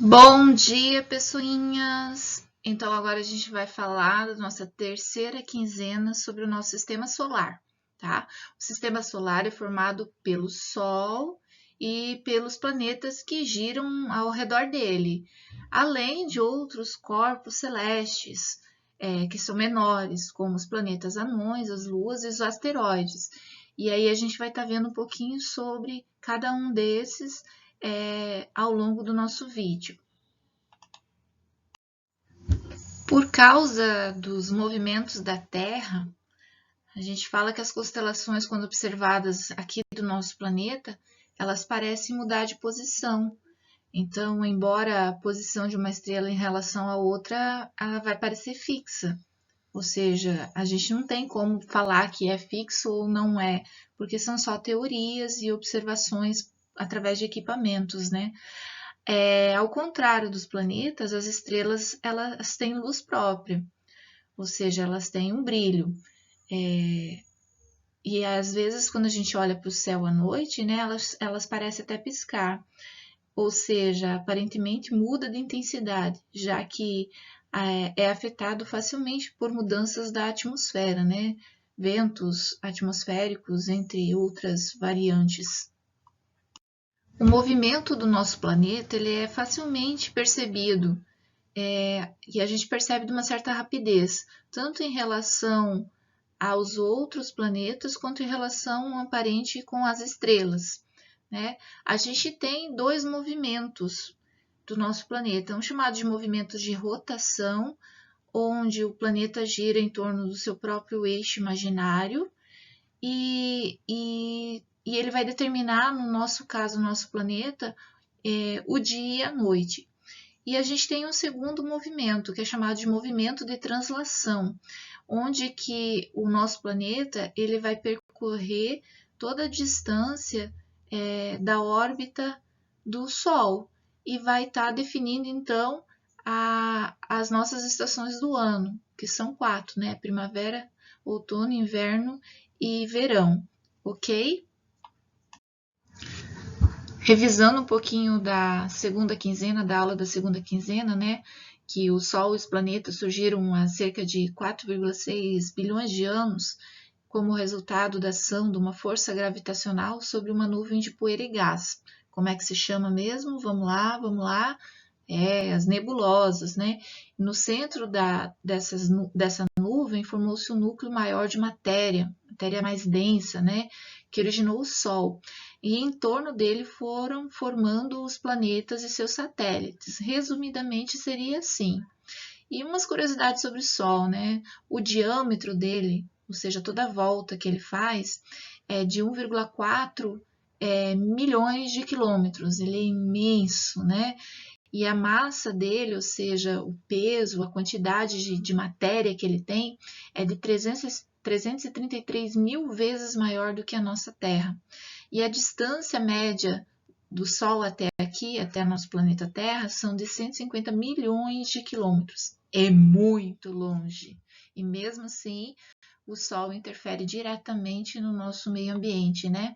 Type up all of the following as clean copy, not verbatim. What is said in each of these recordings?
Bom dia, pessoinhas! Então, agora a gente vai falar da nossa terceira quinzena sobre o nosso sistema solar, tá? O sistema solar é formado pelo Sol e pelos planetas que giram ao redor dele, além de outros corpos celestes, que são menores, como os planetas anões, as luas e os asteroides. E aí a gente vai estar vendo um pouquinho sobre cada um desses ao longo do nosso vídeo. Por causa dos movimentos da Terra, a gente fala que as constelações, quando observadas aqui do nosso planeta, elas parecem mudar de posição. Então, embora a posição de uma estrela em relação à outra, ela vai parecer fixa. Ou seja, a gente não tem como falar que é fixo ou não é, porque são só teorias e observações através de equipamentos, né? Ao contrário dos planetas, as estrelas elas têm luz própria, ou seja, elas têm um brilho. E às vezes, quando a gente olha para o céu à noite, né, elas parecem até piscar, ou seja, aparentemente muda de intensidade, já que é afetado facilmente por mudanças da atmosfera, né? Ventos atmosféricos, entre outras variantes. O movimento do nosso planeta ele é facilmente percebido e a gente percebe de uma certa rapidez, tanto em relação aos outros planetas quanto em relação aparente com as estrelas, né? A gente tem dois movimentos do nosso planeta, um chamado de movimentos de rotação, onde o planeta gira em torno do seu próprio eixo imaginário e ele vai determinar, no nosso caso, o nosso planeta, o dia e a noite. E a gente tem um segundo movimento, que é chamado de movimento de translação, onde que o nosso planeta ele vai percorrer toda a distância da órbita do Sol e vai estar definindo, então, as nossas estações do ano, que são 4, né? Primavera, outono, inverno e verão, ok? Revisando um pouquinho da segunda quinzena, da aula da segunda quinzena, né? Que o Sol e os planetas surgiram há cerca de 4,6 bilhões de anos como resultado da ação de uma força gravitacional sobre uma nuvem de poeira e gás. Como é que se chama mesmo? Vamos lá. As nebulosas, né? No centro dessa nuvem formou-se um núcleo maior de matéria mais densa, né? Que originou o Sol. E em torno dele foram formando os planetas e seus satélites. Resumidamente, seria assim. E umas curiosidades sobre o Sol, né? O diâmetro dele, ou seja, toda a volta que ele faz, é de 1,4 milhões de quilômetros. Ele é imenso, né? E a massa dele, ou seja, o peso, a quantidade de matéria que ele tem, é de 333 mil vezes maior do que a nossa Terra. E a distância média do Sol até aqui, até nosso planeta Terra, são de 150 milhões de quilômetros. É muito longe. E mesmo assim, o Sol interfere diretamente no nosso meio ambiente, né?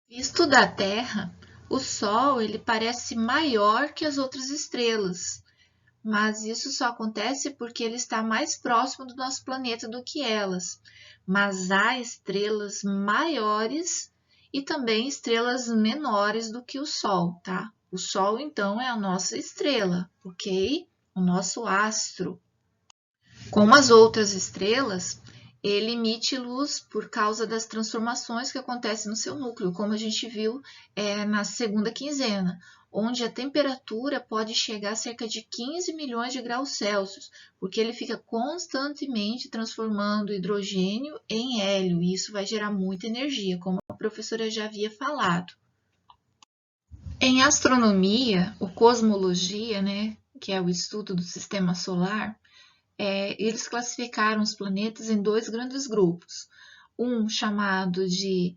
Visto da Terra, o Sol ele parece maior que as outras estrelas, mas isso só acontece porque ele está mais próximo do nosso planeta do que elas. Mas há estrelas maiores e também estrelas menores do que o Sol, tá? O Sol, então, é a nossa estrela, ok? O nosso astro. Como as outras estrelas, ele emite luz por causa das transformações que acontecem no seu núcleo, como a gente viu na segunda quinzena, onde a temperatura pode chegar a cerca de 15 milhões de graus Celsius, porque ele fica constantemente transformando hidrogênio em hélio, e isso vai gerar muita energia, como a professora já havia falado. Em astronomia, ou cosmologia, né, que é o estudo do sistema solar, eles classificaram os planetas em dois grandes grupos. Um chamado de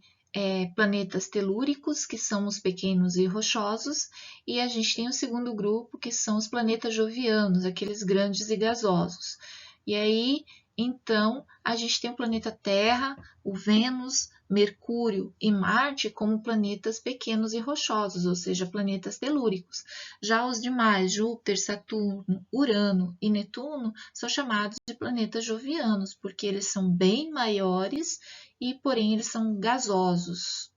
planetas telúricos, que são os pequenos e rochosos, e a gente tem o segundo grupo, que são os planetas jovianos, aqueles grandes e gasosos. E aí, então, a gente tem o planeta Terra, o Vênus, Mercúrio e Marte como planetas pequenos e rochosos, ou seja, planetas telúricos. Já os demais, Júpiter, Saturno, Urano e Netuno, são chamados de planetas jovianos, porque eles são bem maiores e, porém, eles são gasosos.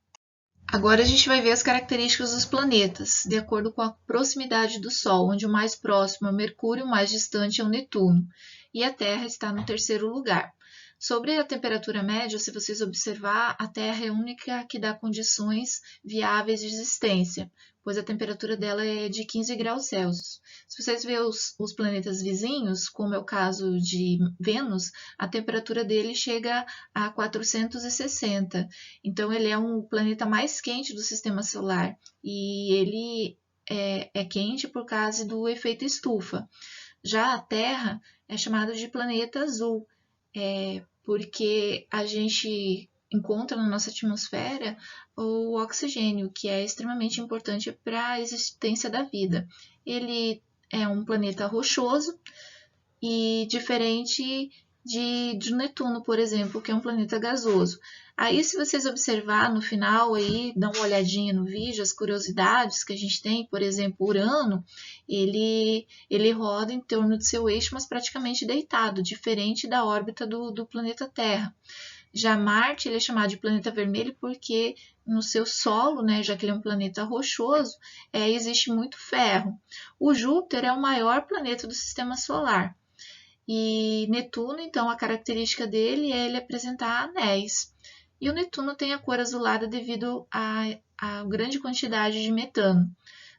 Agora a gente vai ver as características dos planetas, de acordo com a proximidade do Sol, onde o mais próximo é o Mercúrio, o mais distante é o Netuno, e a Terra está no terceiro lugar. Sobre a temperatura média, se vocês observar, a Terra é a única que dá condições viáveis de existência, pois a temperatura dela é de 15 graus Celsius. Se vocês verem os planetas vizinhos, como é o caso de Vênus, a temperatura dele chega a 460. Então, ele é um planeta mais quente do sistema solar e ele é quente por causa do efeito estufa. Já a Terra é chamada de planeta azul, porque a gente encontra na nossa atmosfera o oxigênio, que é extremamente importante para a existência da vida. Ele é um planeta rochoso e diferente de Netuno, por exemplo, que é um planeta gasoso. Aí, se vocês observar no final, aí, dá uma olhadinha no vídeo, as curiosidades que a gente tem, por exemplo, Urano, ele roda em torno do seu eixo, mas praticamente deitado, diferente da órbita do planeta Terra. Já Marte, ele é chamado de planeta vermelho porque no seu solo, né, já que ele é um planeta rochoso, existe muito ferro. O Júpiter é o maior planeta do sistema solar. E Netuno, então, a característica dele é ele apresentar anéis. E o Netuno tem a cor azulada devido à grande quantidade de metano.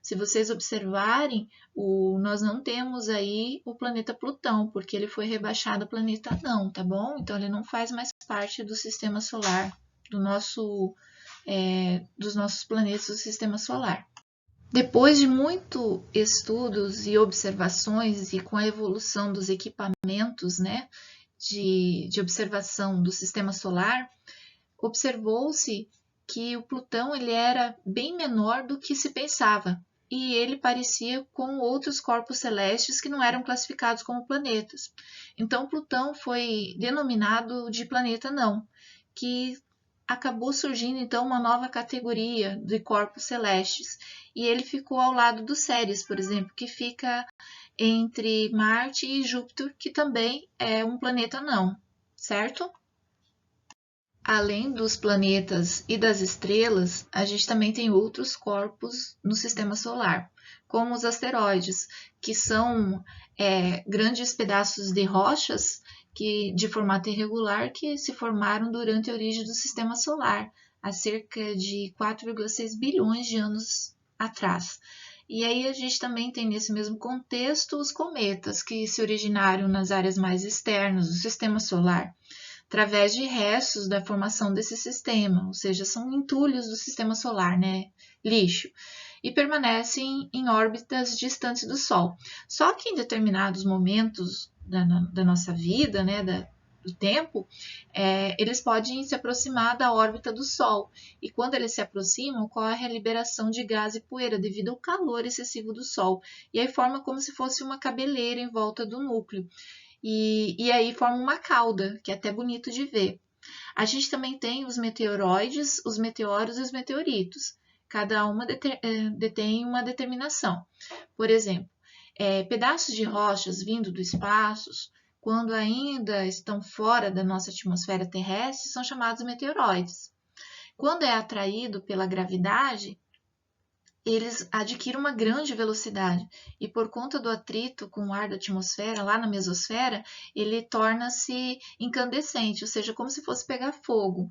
Se vocês observarem, nós não temos aí o planeta Plutão, porque ele foi rebaixado a planeta anão, tá bom? Então, ele não faz mais parte do sistema solar, dos nossos planetas do sistema solar. Depois de muitos estudos e observações e com a evolução dos equipamentos, né, de observação do sistema solar, observou-se que o Plutão ele era bem menor do que se pensava e ele parecia com outros corpos celestes que não eram classificados como planetas. Então, Plutão foi denominado de planeta não, que acabou surgindo então uma nova categoria de corpos celestes e ele ficou ao lado do Ceres, por exemplo, que fica entre Marte e Júpiter, que também é um planeta não, certo? Além dos planetas e das estrelas, a gente também tem outros corpos no sistema solar, como os asteroides, que são grandes pedaços de rochas de formato irregular que se formaram durante a origem do sistema solar, há cerca de 4,6 bilhões de anos atrás. E aí a gente também tem nesse mesmo contexto os cometas, que se originaram nas áreas mais externas do sistema solar, através de restos da formação desse sistema, ou seja, são entulhos do sistema solar, né? Lixo, e permanecem em órbitas distantes do Sol. Só que em determinados momentos da nossa vida, né, do tempo, eles podem se aproximar da órbita do Sol, e quando eles se aproximam, ocorre a liberação de gás e poeira devido ao calor excessivo do Sol, e aí forma como se fosse uma cabeleira em volta do núcleo. E aí forma uma cauda, que é até bonito de ver. A gente também tem os meteoroides, os meteoros e os meteoritos. Cada uma detém uma determinação. Por exemplo, pedaços de rochas vindo do espaço, quando ainda estão fora da nossa atmosfera terrestre, são chamados meteoroides. Quando é atraído pela gravidade, eles adquirem uma grande velocidade e por conta do atrito com o ar da atmosfera, lá na mesosfera, ele torna-se incandescente, ou seja, como se fosse pegar fogo,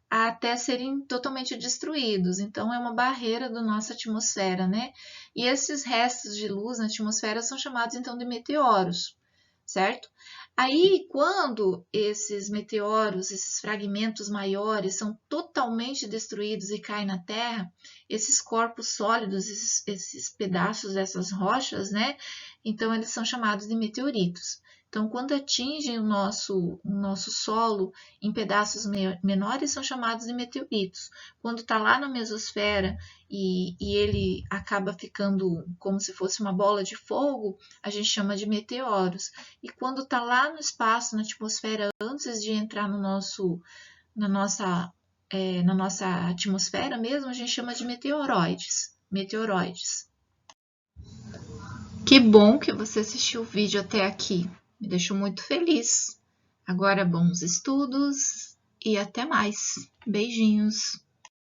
até serem totalmente destruídos. Então, é uma barreira da nossa atmosfera, né? E esses restos de luz na atmosfera são chamados, então, de meteoros, certo? Aí, quando esses meteoros, esses fragmentos maiores são totalmente destruídos e caem na Terra, esses corpos sólidos, esses pedaços dessas rochas, né? Então, eles são chamados de meteoritos. Então, quando atingem o nosso solo em pedaços menores, são chamados de meteoritos. Quando está lá na mesosfera e ele acaba ficando como se fosse uma bola de fogo, a gente chama de meteoros. E quando está lá no espaço, na atmosfera, antes de entrar na nossa na nossa atmosfera mesmo, a gente chama de meteoroides. Que bom que você assistiu o vídeo até aqui. Me deixou muito feliz. Agora, bons estudos e até mais. Beijinhos!